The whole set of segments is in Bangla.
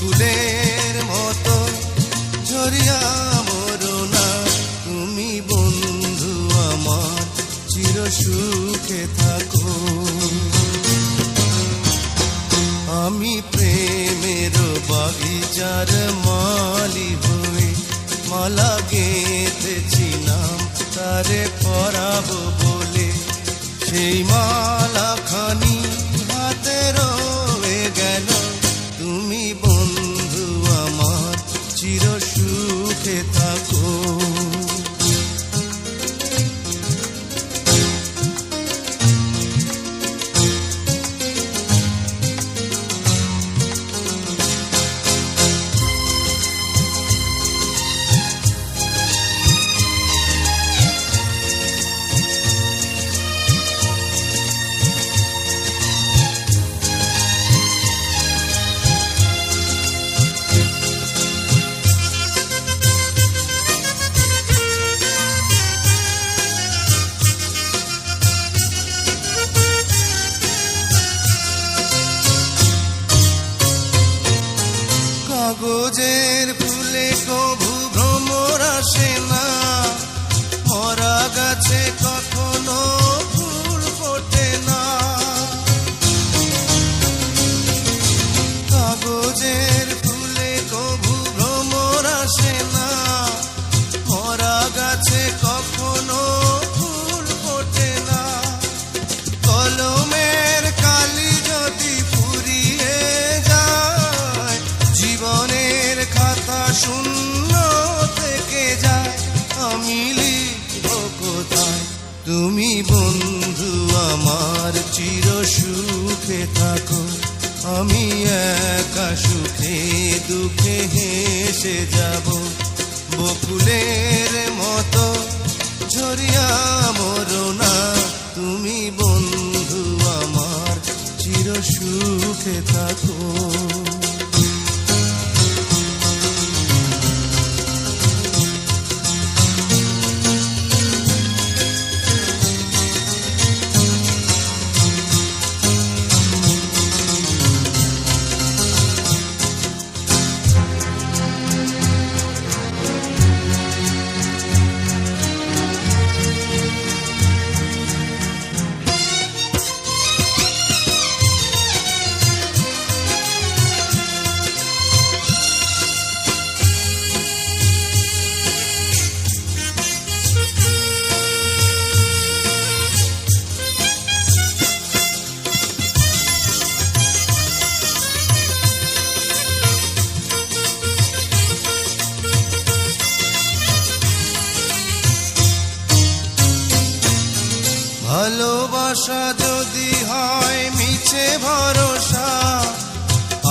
বকুলের মতো ঝরিয়া মরো না, তুমি বন্ধু আমার চির সুখে থাকো। আমি প্রেমের বাগিচার মালি হয়ে মালা গেঁথেছিলাম তারে পরাবো বলে, সেই মালা খানি হাতে রয়ে গেল, তুমি বন্ধু আমার চির সুখে থাকো। কাগজের ফুলে কভু ভ্রমর আসে না, মরা গাছে কখনো ফুল ফোটে না। কাগজের ফুলে কভু ভ্রমর আসে না, মরা গাছে কখনো ফুল ফোটে না। কলমের কালি যদি ফুরিয়ে যায়, জীবনের খাতা শূন্য থেকে যায়, আমি লিখব কোথায়, তুমি বন্ধু আমার চির সুখে থাকো। আমি একা সুখে দুঃখে হেসে যাব, বকুলের মতো ঝরিয়া মরো না, তুমি বন্ধু আমার চির সুখে থাকো। ভালোবাসা যদি হয় মিছে ভরসা,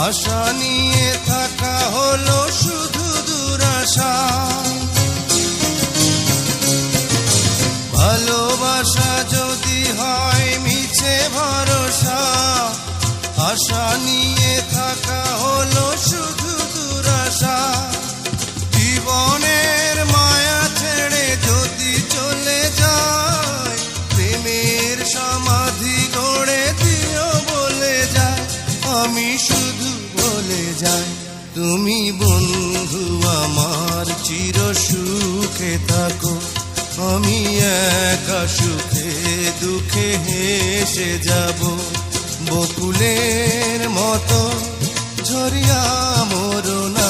আশা নিয়ে থাকা হলো শুধু দুরাশা। ভালোবাসা যদি হয় মিছে ভরসা, আশা নিয়ে থাকা হলো শুধু দুরাশা। জীবনের মায়া ছেড়ে যদি চলে যায়, প্রেমের সমাধি গড়ে দিও বলে যায়, আমি শুধু বলে যাই, তুমি বন্ধু আমার চির সুখে থাকো। আমি একা সুখে দুঃখে হেসে যাব, বকুলের মতো ঝরিয়া মরো না,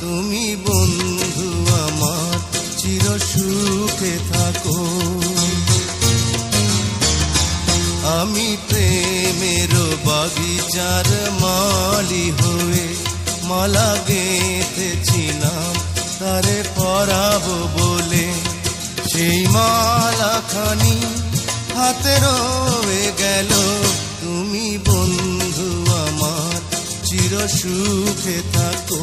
তুমি বন্ধু আমার চির সুখে থাকো। আমি প্রেমের বাগিচার মালি হয়ে মালা গেঁথেছিলাম তারে পরাবো বলে, সেই মালা খানি হাতে রয়ে গেল, তুমি বন্ধু আমার চির সুখে থাকো।